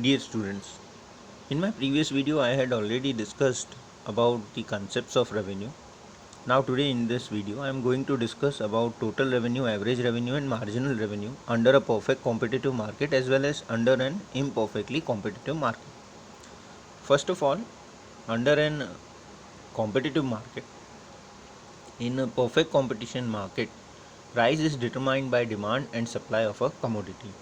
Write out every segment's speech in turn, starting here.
Dear students, in my previous video I had already discussed about the concepts of revenue. Now today in this video I am going to discuss about total revenue, average revenue and marginal revenue under a perfect competitive market as well as under an imperfectly competitive market. First of all, under an competitive market, in a perfect competition market, price is determined by demand and supply of a commodity.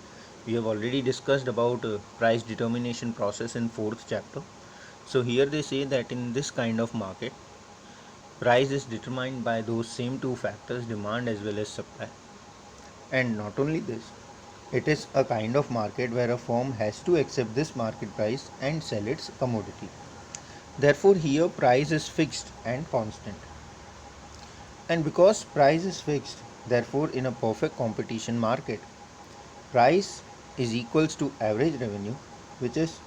We have already discussed about price determination process in fourth chapter. So here they say that in this kind of market, price is determined by those same two factors, demand as well as supply. And not only this, it is a kind of market where a firm has to accept this market price and sell its commodity. Therefore here price is fixed and constant. And because price is fixed, therefore in a perfect competition market, price is equals to average revenue, which is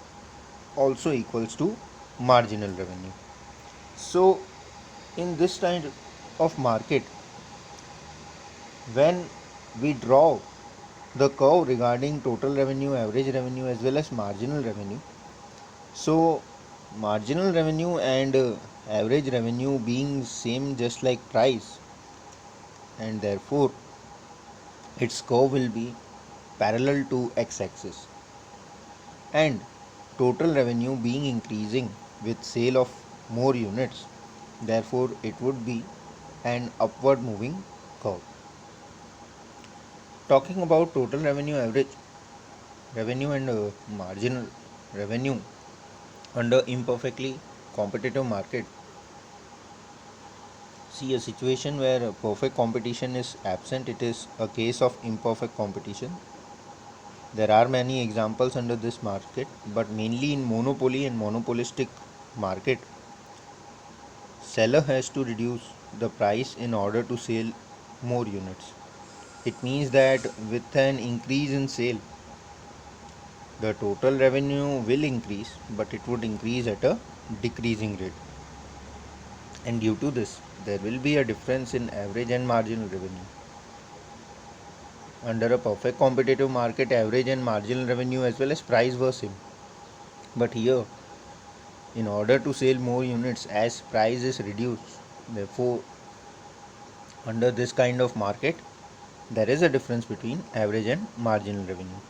also equals to marginal revenue. So in this kind of market, when we draw the curve regarding total revenue, average revenue as well as marginal revenue, so marginal revenue and average revenue being same just like price, and therefore its curve will be parallel to x-axis, and total revenue being increasing with sale of more units, therefore it would be an upward moving curve. Talking about total revenue, average revenue and marginal revenue under imperfectly competitive market, see a situation where perfect competition is absent, it is a case of imperfect competition. There are many examples under this market, but mainly in monopoly and monopolistic market, seller has to reduce the price in order to sell more units. It means that with an increase in sale, the total revenue will increase, but it would increase at a decreasing rate. And due to this, there will be a difference in average and marginal revenue. Under a perfect competitive market, average and marginal revenue as well as price were same. But here, in order to sell more units as price is reduced, therefore under this kind of market, there is a difference between average and marginal revenue.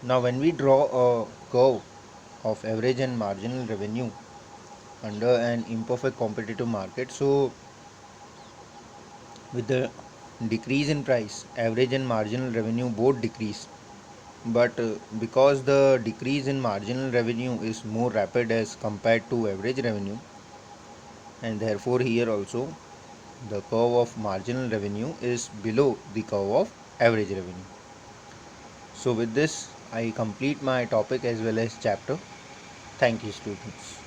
Now when we draw a curve of average and marginal revenue under an imperfect competitive market, so with the decrease in price, average and marginal revenue both decrease, but because the decrease in marginal revenue is more rapid as compared to average revenue, and therefore here also the curve of marginal revenue is below the curve of average revenue. So with this I complete my topic as well as chapter. Thank you students.